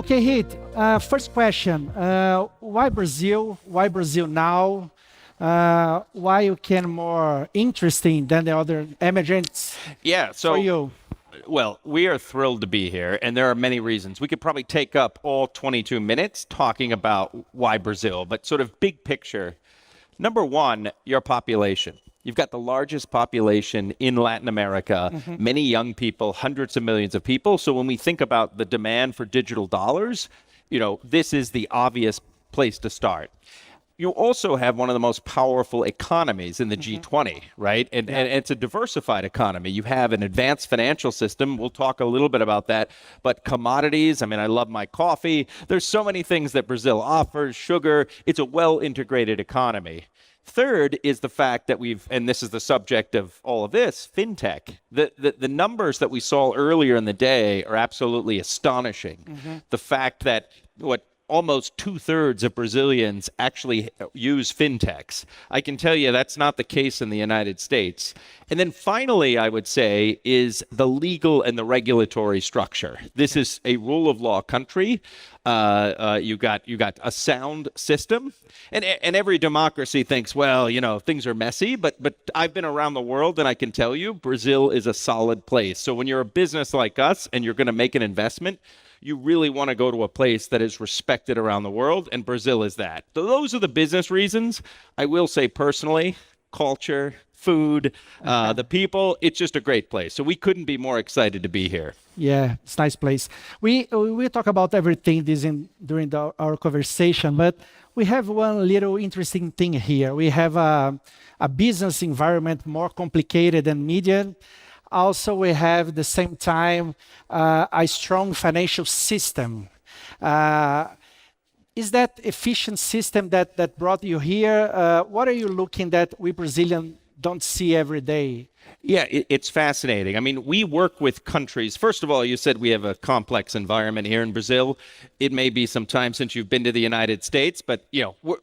Okay, Heath, first question. Why Brazil? Why Brazil now? Why you can more interesting than the other emergents Yeah, for so you? well, we are thrilled to be here, and there are many reasons. We could probably take up all 22 minutes talking about why Brazil, but sort of big picture. Number one, your population. You've got the largest population in Latin America, many young people, hundreds of millions of people. So when we think about the demand for digital dollars, this is the obvious place to start. You also have one of the most powerful economies in the G20, right? And it's a diversified economy. You have an advanced financial system. We'll talk a little bit about that. But commodities, I mean, I love my coffee. There's so many things that Brazil offers, sugar. It's a well-integrated economy. Third is the fact that and this is the subject of all of this, fintech. The numbers that we saw earlier in the day are absolutely astonishing. The fact that almost 2/3 of Brazilians actually use fintechs. I can tell you that's not the case in the United States. And then finally, I would say, is the legal and the regulatory structure. This is a rule of law country. You got a sound system, and every democracy thinks, well, things are messy. But I've been around the world, and I can tell you, Brazil is a solid place. So when you're a business like us and you're going to make an investment, you really want to go to a place that is respected around the world, and Brazil is that. So those are the business reasons. I will say personally, culture, food, the people, it's just a great place. So we couldn't be more excited to be here. Yeah, it's a nice place. We talk about everything during our conversation, but we have one little interesting thing here. We have a business environment more complicated than media. Also, we have at the same time a strong financial system. Is that efficient system that brought you here? What are you looking that we Brazilians don't see every day? Yeah, it's fascinating. I mean, we work with countries. First of all, you said we have a complex environment here in Brazil. It may be some time since you've been to the United States, but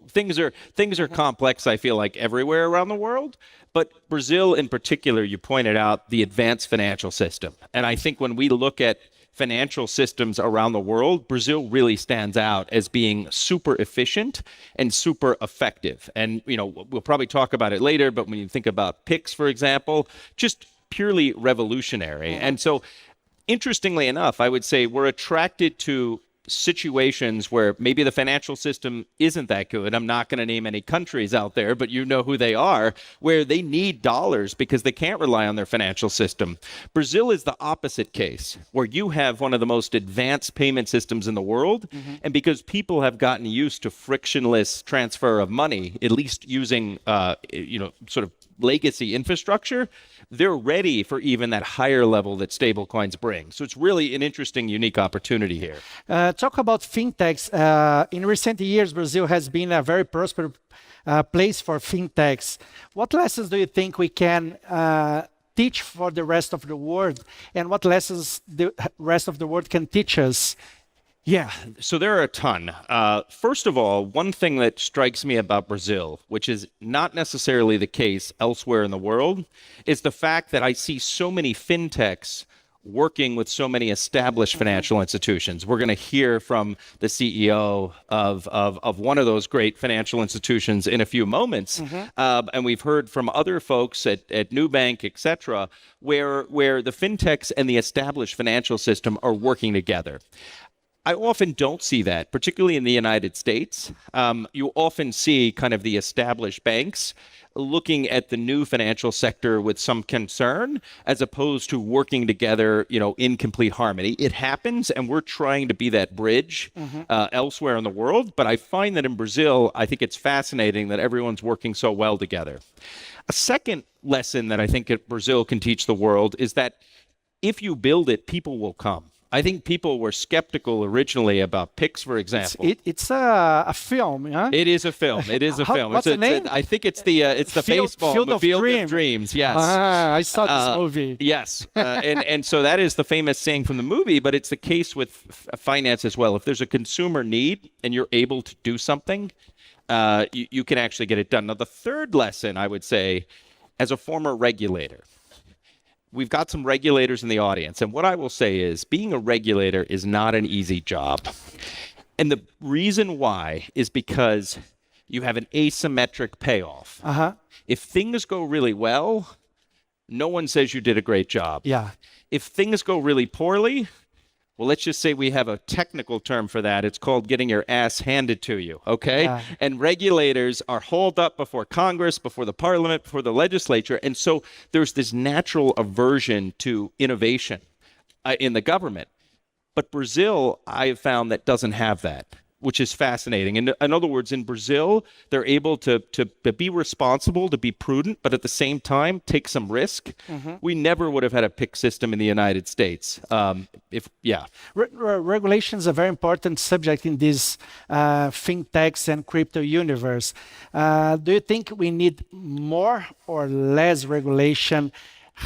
things are complex, I feel like, everywhere around the world. But Brazil in particular, you pointed out the advanced financial system. And I think when we look at financial systems around the world, Brazil really stands out as being super efficient and super effective. And, we'll probably talk about it later, but when you think about Pix, for example, just purely revolutionary. And so, interestingly enough, I would say we're attracted to situations where maybe the financial system isn't that good. I'm not going to name any countries out there, but you know who they are, where they need dollars because they can't rely on their financial system. Brazil is the opposite case, where you have one of the most advanced payment systems in the world. And because people have gotten used to frictionless transfer of money, at least using, sort of legacy infrastructure, they're ready for even that higher level that stablecoins bring. So it's really an interesting, unique opportunity here. Talk about fintechs. In recent years, Brazil has been a very prosperous place for fintechs. What lessons do you think we can teach for the rest of the world? And what lessons the rest of the world can teach us? Yeah, so there are a ton. First of all, one thing that strikes me about Brazil, which is not necessarily the case elsewhere in the world, is the fact that I see so many fintechs working with so many established financial institutions. We're going to hear from the CEO of one of those great financial institutions in a few moments. And we've heard from other folks at Nubank, et cetera, where the fintechs and the established financial system are working together. I often don't see that, particularly in the United States. You often see kind of the established banks looking at the new financial sector with some concern, as opposed to working together, in complete harmony. It happens, and we're trying to be that bridge elsewhere in the world. But I find that in Brazil, I think it's fascinating that everyone's working so well together. A second lesson that I think Brazil can teach the world is that if you build it, people will come. I think people were skeptical originally about Pix, for example. It's a film, yeah? It is a film. It is a film. What's the name? I think it's the baseball, Field the Field of of Dreams. Yes. I saw this movie. Yes. And so that is the famous saying from the movie, but it's the case with finance as well. If there's a consumer need and you're able to do something, you can actually get it done. Now, the third lesson, I would say, as a former regulator, we've got some regulators in the audience. And what I will say is being a regulator is not an easy job. And the reason why is because you have an asymmetric payoff. If things go really well, no one says you did a great job. Yeah. If things go really poorly, well, let's just say we have a technical term for that. It's called getting your ass handed to you, okay? Yeah. And regulators are hauled up before Congress, before the parliament, before the legislature. And so there's this natural aversion to innovation in the government. But Brazil, I have found that doesn't have that, which is fascinating. In other words, in Brazil, they're able to be responsible, to be prudent, but at the same time, take some risk. We never would have had a PIC system in the United States. Regulation is a very important subject in this fintechs and crypto universe. Do you think we need more or less regulation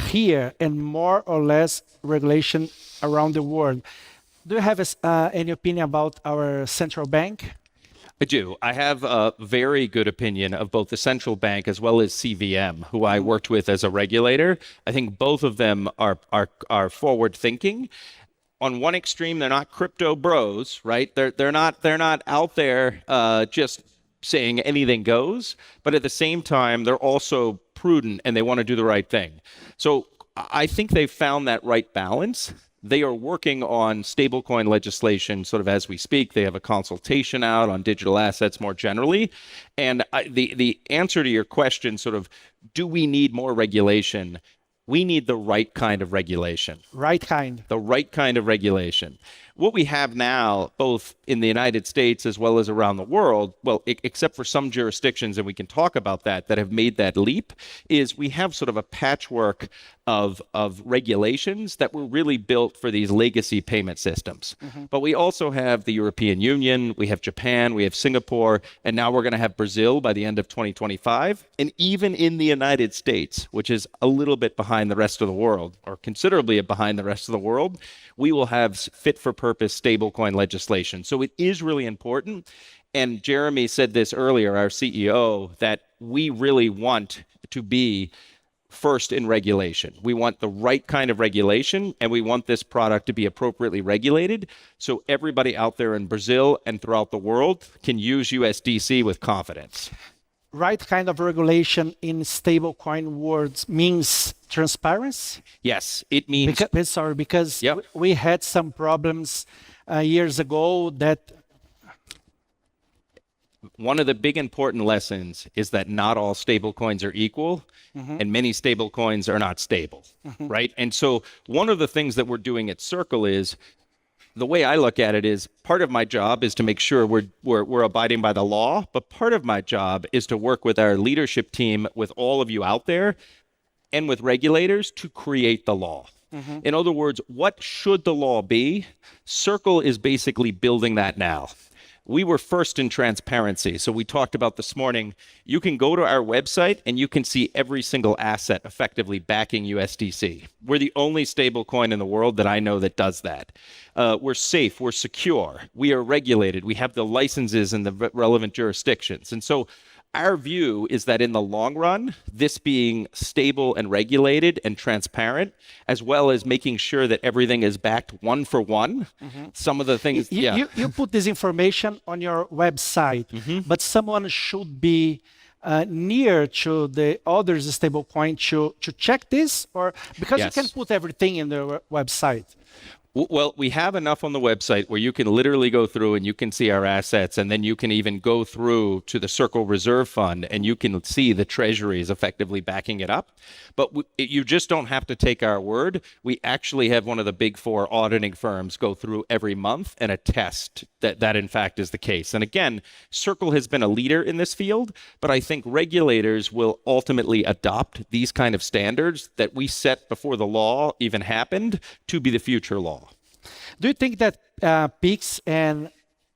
here and more or less regulation around the world? Do you have any opinion about our central bank? I do. I have a very good opinion of both the central bank as well as CVM, who I worked with as a regulator. I think both of them are forward thinking. On one extreme, they're not crypto bros, right? They're not out there just saying anything goes, but at the same time, they're also prudent and they want to do the right thing. So I think they've found that right balance. They are working on stablecoin legislation sort of as we speak. They have a consultation out on digital assets more generally. And the answer to your question, sort of, do we need more regulation? We need the right kind of regulation. Right kind. The right kind of regulation. What we have now, both in the United States as well as around the world, well, except for some jurisdictions, and we can talk about that have made that leap, is we have sort of a patchwork of regulations that were really built for these legacy payment systems. But we also have the European Union, we have Japan, we have Singapore, and now we're going to have Brazil by the end of 2025. And even in the United States, which is a little bit behind the rest of the world, or considerably behind the rest of the world, we will have fit-for-purpose stablecoin legislation. So it is really important. And Jeremy said this earlier, our CEO, that we really want to be first in regulation. We want the right kind of regulation, and we want this product to be appropriately regulated so everybody out there in Brazil and throughout the world can use USDC with confidence. Right kind of regulation in stablecoin words means transparency? Yes, it means... Because Yep. we had some problems years ago that... One of the big important lessons is that not all stablecoins are equal, and many stablecoins are not stable, right? And so one of the things that we're doing at Circle is, the way I look at it is, part of my job is to make sure we're abiding by the law, but part of my job is to work with our leadership team, with all of you out there, and with regulators to create the law. In other words, what should the law be? Circle is basically building that now. We were first in transparency. So we talked about this morning, you can go to our website and you can see every single asset effectively backing USDC. We're the only stable coin in the world that I know that does that. We're safe, we're secure, we are regulated, we have the licenses in the relevant jurisdictions. And so our view is that in the long run, this being stable and regulated and transparent, as well as making sure that everything is backed one for one, some of the things... You put this information on your website, but someone should be near to the others stablecoin to check this, or because Yes. you can put everything in the website. Well, we have enough on the website where you can literally go through and you can see our assets, and then you can even go through to the Circle Reserve Fund and you can see the treasuries effectively backing it up. But you just don't have to take our word. We actually have one of the big four auditing firms go through every month and attest that that in fact is the case. And again, Circle has been a leader in this field, but I think regulators will ultimately adopt these kind of standards that we set before the law even happened to be the future law. Do you think that PIX and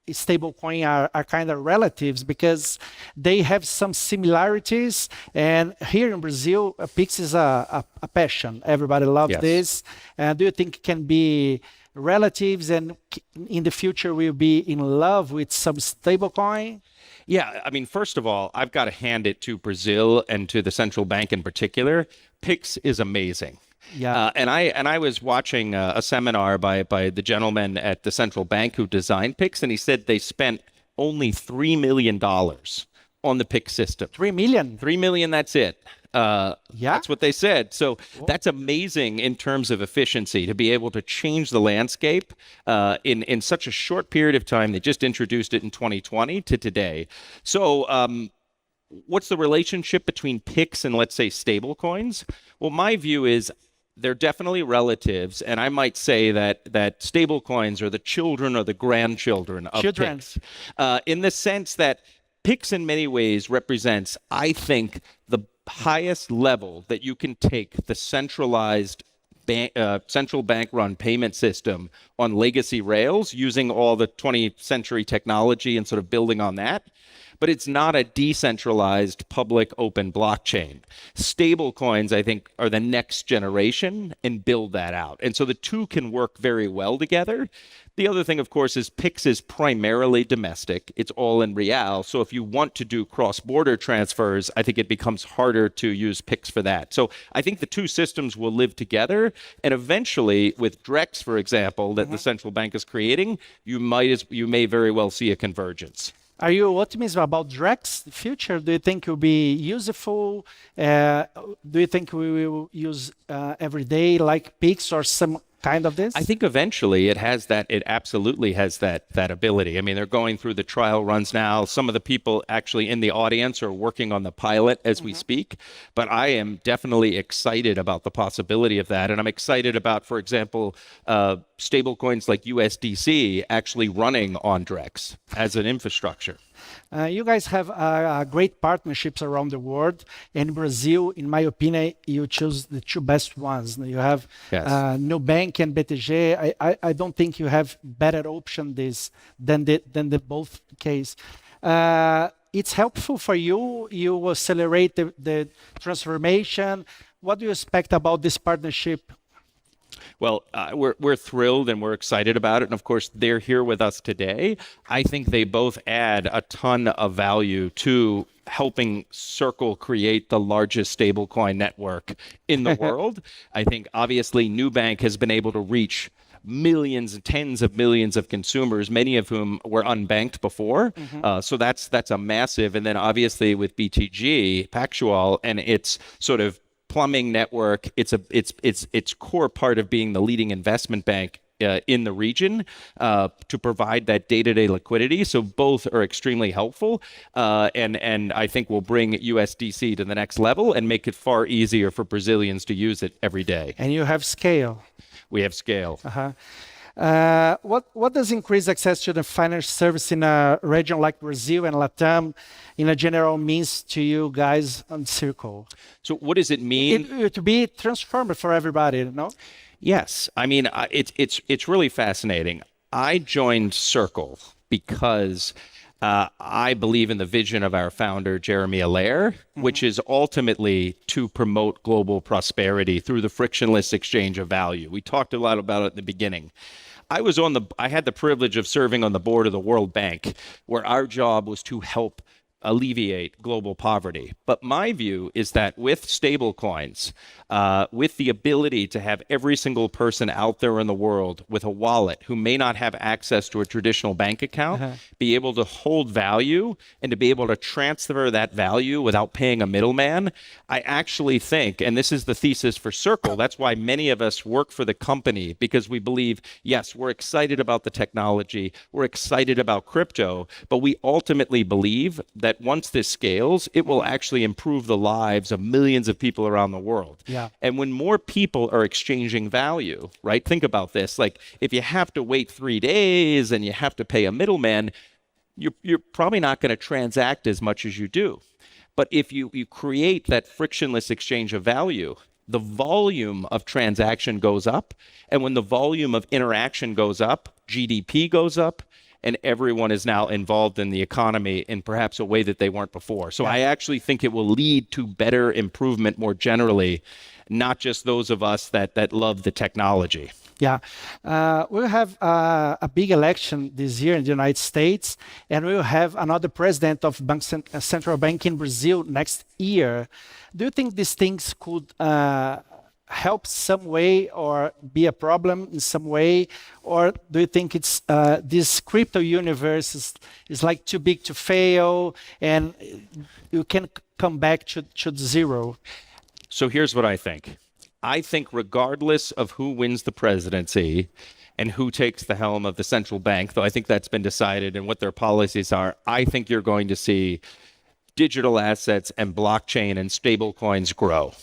stablecoin are kind of relatives because they have some similarities? And here in Brazil, PIX is a passion. Everybody loves Yes. this. Do you think it can be relatives, and in the future we'll be in love with some stablecoin? Yeah, I mean, first of all, I've got to hand it to Brazil and to the central bank in particular. PIX is amazing. Yeah. And I was watching a seminar by the gentleman at the central bank who designed PIX, and he said they spent only $3 million on the PIX system. 3 million. 3 million, that's it. Yeah. That's what they said. So that's amazing in terms of efficiency to be able to change the landscape in such a short period of time. They just introduced it in 2020 to today. So what's the relationship between PIX and, let's say, stable coins? Well, my view is they're definitely relatives, and I might say that stable coins are the children or the grandchildren of PIX, in the sense that PIX in many ways represents, I think, the highest level that you can take the centralized central bank-run payment system on legacy rails using all the 20th century technology and sort of building on that. But it's not a decentralized public open blockchain. Stable coins, I think, are the next generation and build that out. And so the two can work very well together. The other thing, of course, is PIX is primarily domestic. It's all in real. So if you want to do cross-border transfers, I think it becomes harder to use PIX for that. So I think the two systems will live together. And eventually, with DREX, for example, that the central bank is creating, you may very well see a convergence. Are you optimistic about DREX, the future? Do you think it will be useful? Do you think we will use every day like PIX or some kind of this? I think eventually it absolutely has that ability. I mean, they're going through the trial runs now. Some of the people actually in the audience are working on the pilot as we speak. But I am definitely excited about the possibility of that. And I'm excited about, for example, stable coins like USDC actually running on DREX as an infrastructure. You guys have great partnerships around the world. In Brazil, in my opinion, you choose the two best ones. You have Nubank and BTG. I don't think you have better option than the both case. It's helpful for you. You accelerate the transformation. What do you expect about this partnership? Well, we're thrilled and we're excited about it. And of course, they're here with us today. I think they both add a ton of value to helping Circle create the largest stablecoin network in the world. I think obviously Nubank has been able to reach millions and tens of millions of consumers, many of whom were unbanked before. So that's a massive. And then obviously with BTG, Pactual, and its sort of plumbing network, it's core part of being the leading investment bank in the region to provide that day-to-day liquidity. So both are extremely helpful, and I think will bring USDC to the next level and make it far easier for Brazilians to use it every day. And you have scale. We have scale. What does increased access to the financial service in a region like Brazil and Latam in a general means to you guys on Circle? So what does it mean? It to be transformed for everybody, no? Yes. I mean, it's really fascinating. I joined Circle because I believe in the vision of our founder, Jeremy Allaire, which is ultimately to promote global prosperity through the frictionless exchange of value. We talked a lot about it at the beginning. I had the privilege of serving on the board of the World Bank, where our job was to help alleviate global poverty. But my view is that with stablecoins, with the ability to have every single person out there in the world with a wallet who may not have access to a traditional bank account, be able to hold value and to be able to transfer that value without paying a middleman, I actually think, and this is the thesis for Circle, that's why many of us work for the company, because we believe, yes, we're excited about the technology, we're excited about crypto, but we ultimately believe that once this scales, it will actually improve the lives of millions of people around the world. Yeah. And when more people are exchanging value, right? Think about this. Like if you have to wait 3 days and you have to pay a middleman, you're probably not going to transact as much as you do. But if you create that frictionless exchange of value, the volume of transaction goes up. And when the volume of interaction goes up, GDP goes up. And everyone is now involved in the economy in perhaps a way that they weren't before. So I actually think it will lead to better improvement more generally, not just those of us that love the technology. Yeah. We'll have a big election this year in the United States, and we'll have another president of central bank in Brazil next year. Do you think these things could help some way or be a problem in some way? Or do you think it's this crypto universe is like too big to fail and you can come back to zero? So here's what I think. I think regardless of who wins the presidency and who takes the helm of the central bank, though I think that's been decided and what their policies are, I think you're going to see digital assets and blockchain and stable coins grow.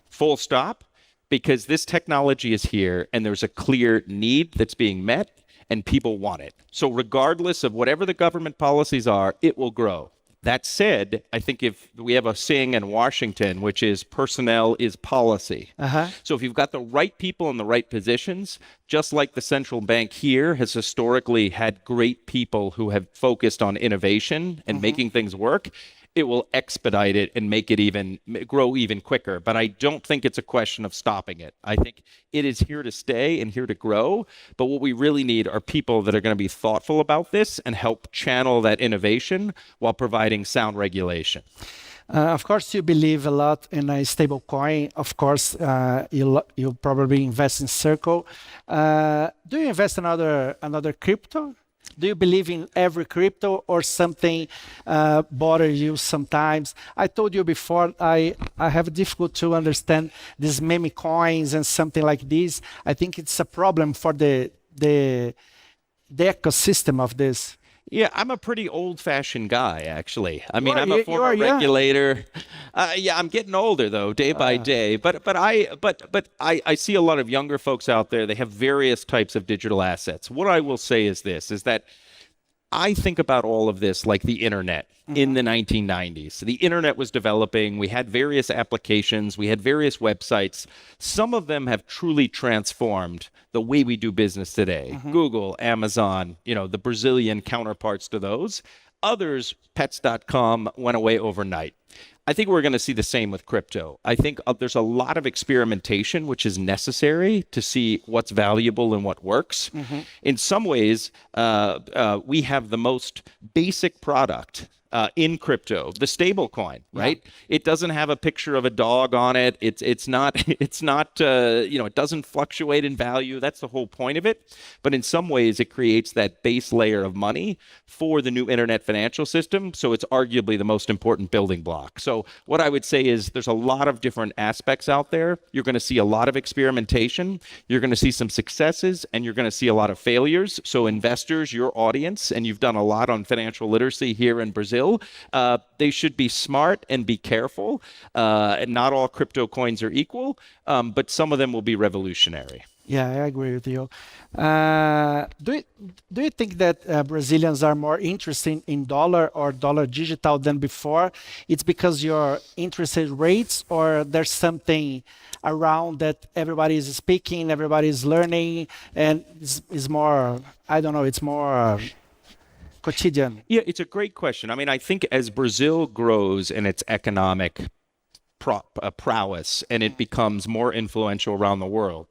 Full stop, because this technology is here and there's a clear need that's being met and people want it. So regardless of whatever the government policies are, it will grow. That said, I think if we have a saying in Washington, which is personnel is policy. So if you've got the right people in the right positions, just like the central bank here has historically had great people who have focused on innovation and making things work, it will expedite it and make it grow even quicker. But I don't think it's a question of stopping it. I think it is here to stay and here to grow. But what we really need are people that are going to be thoughtful about this and help channel that innovation while providing sound regulation. Of course, you believe a lot in a stable coin. Of course, you probably invest in Circle. Do you invest in another crypto? Do you believe in every crypto or something bothers you sometimes? I told you before, I have difficult to understand these meme coins and something like this. I think it's a problem for the ecosystem of this. Yeah, I'm a pretty old-fashioned guy, actually. I mean, Well, I'm a former you are regulator. Yeah, I'm getting older though, day by day. But I see a lot of younger folks out there. They have various types of digital assets. What I will say is this: is that I think about all of this like the internet in the 1990s. The internet was developing. We had various applications. We had various websites. Some of them have truly transformed the way we do business today. Google, Amazon, the Brazilian counterparts to those. Others, pets.com, went away overnight. I think we're going to see the same with crypto. I think there's a lot of experimentation, which is necessary to see what's valuable and what works. In some ways, we have the most basic product in crypto, the stable coin, right? It doesn't have a picture of a dog on it. It's not it doesn't fluctuate in value. That's the whole point of it. But in some ways, it creates that base layer of money for the new internet financial system. So it's arguably the most important building block. So what I would say is there's a lot of different aspects out there. You're going to see a lot of experimentation. You're going to see some successes, and you're going to see a lot of failures. So investors, your audience, and you've done a lot on financial literacy here in Brazil, they should be smart and be careful. And not all crypto coins are equal, but some of them will be revolutionary. Yeah, I agree with you. Do you think that Brazilians are more interested in dollar or dollar digital than before? It's because your interest rates, or there's something around that everybody is speaking, everybody is learning, and it's more, I don't know, it's more quotidian? Yeah, it's a great question. I mean, I think as Brazil grows in its economic prowess and it becomes more influential around the world,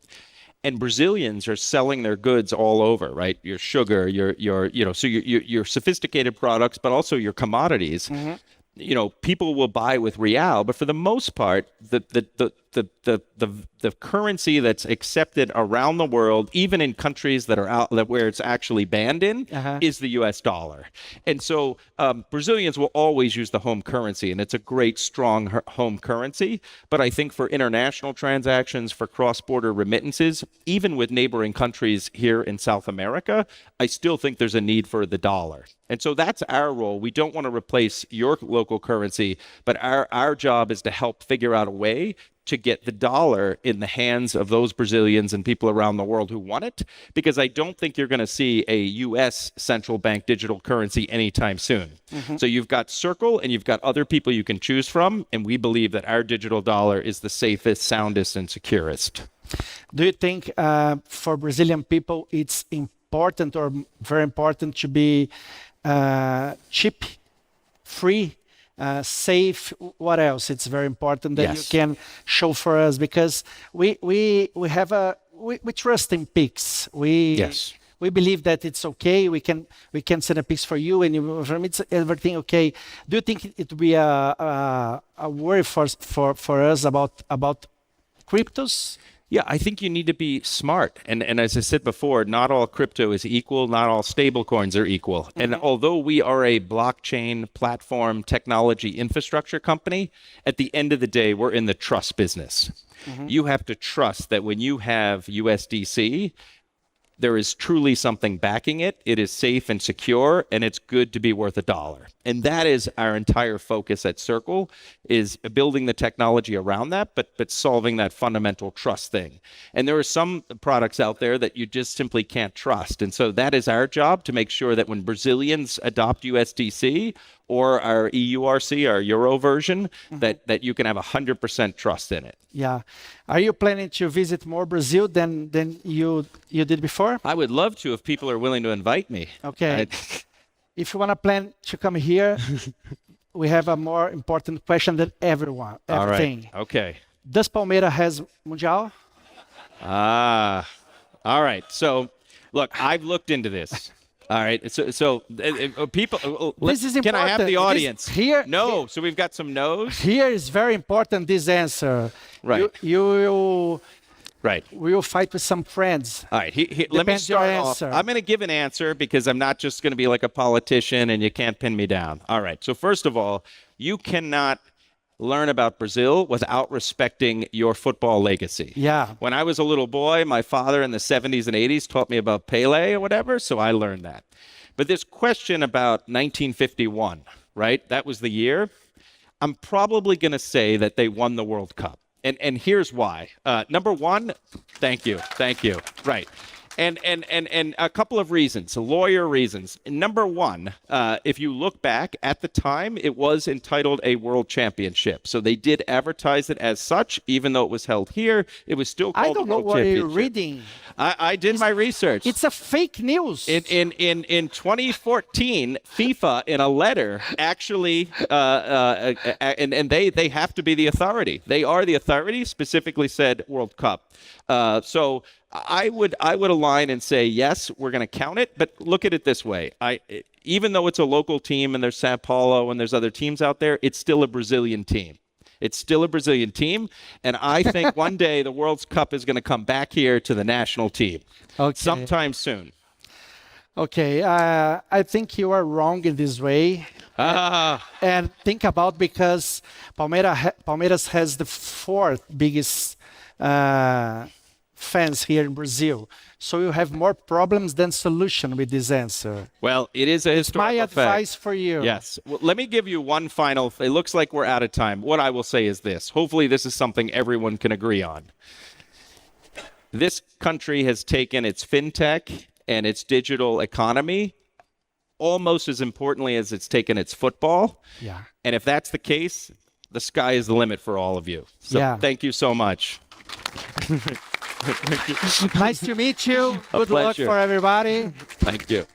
and Brazilians are selling their goods all over, right? Your sugar, your sophisticated products, but also your commodities. People will buy with real, but for the most part, the currency that's accepted around the world, even in countries that are out where it's actually banned in, is the U.S. dollar. And so Brazilians will always use the home currency, and it's a great, strong home currency. But I think for international transactions, for cross-border remittances, even with neighboring countries here in South America, I still think there's a need for the dollar. And so that's our role. We don't want to replace your local currency, but our job is to help figure out a way to get the dollar in the hands of those Brazilians and people around the world who want it, because I don't think you're going to see a U.S. central bank digital currency anytime soon. So you've got Circle and you've got other people you can choose from, and we believe that our digital dollar is the safest, soundest, and securest. Do you think for Brazilian people it's important or very important to be cheap, free, safe? What else? It's very important that you can show for us, because we trust in PIX. We believe that it's okay. We can send a PIX for you, and from it's everything okay. Do you think it would be a worry for us about cryptos? Yeah, I think you need to be smart. And as I said before, not all crypto is equal. Not all stable coins are equal. Mm-hmm. And although we are a blockchain platform technology infrastructure company, at the end of the day, we're in the trust business. Mm-hmm. You have to trust that when you have USDC, there is truly something backing it. It is safe and secure, and it's good to be worth $1. And that is our entire focus at Circle, is building the technology around that, but solving that fundamental trust thing. And there are some products out there that you just simply can't trust. And so that is our job, to make sure that when Brazilians adopt USDC or our EURC, our Euro version, mm-hmm. that you can have 100% trust in it. Yeah. Are you planning to visit more Brazil than you did before? I would love to, if people are willing to invite me. Okay. If you want to plan to come here, we have a more important question than everything. All right. Okay. Does Palmeiras has Mundial? All right. So, look, I've looked into this. All right. So people. This is important. Can I have the audience? Here. No. So we've got some no's. Here is very important. This answer. Right. You will. Right. We will fight with some friends. All right. Let me start off. I'm going to give an answer because I'm not just going to be like a politician and you can't pin me down. All right. So first of all, you cannot learn about Brazil without respecting your football legacy. Yeah. When I was a little boy, my father in the 70s and 80s taught me about Pele or whatever, so I learned that. But this question about 1951, right? That was the year. I'm probably going to say that they won the World Cup. And here's why. Number one, thank you. Right. And a couple of reasons, lawyer reasons. Number one, if you look back at the time, it was entitled a World Championship. So they did advertise it as such, even though it was held here. It was still called the World Championship. I don't know what you're reading. I did my research. It's a fake news. In 2014, FIFA, in a letter, actually, and they have to be the authority. They are the authority, specifically said World Cup. So I would align and say, yes, we're going to count it. But look at it this way. Even though it's a local team and there's Sao Paulo and there's other teams out there, it's still a Brazilian team. It's still a Brazilian team. And I think one day the World Cup is going to come back here to the national team. Okay. Sometime soon. Okay. I think you are wrong in this way. And think about, because Palmeiras has the fourth biggest fans here in Brazil. So you have more problems than solution with this answer. Well, it is a historical fact. My advice for you. Yes. Well, let me give you one final. It looks like we're out of time. What I will say is this. Hopefully this is something everyone can agree on. This country has taken its fintech and its digital economy almost as importantly as it's taken its football. Yeah. And if that's the case, the sky is the limit for all of you. So Thank you so much. Nice to meet you. Good luck for everybody. Thank you.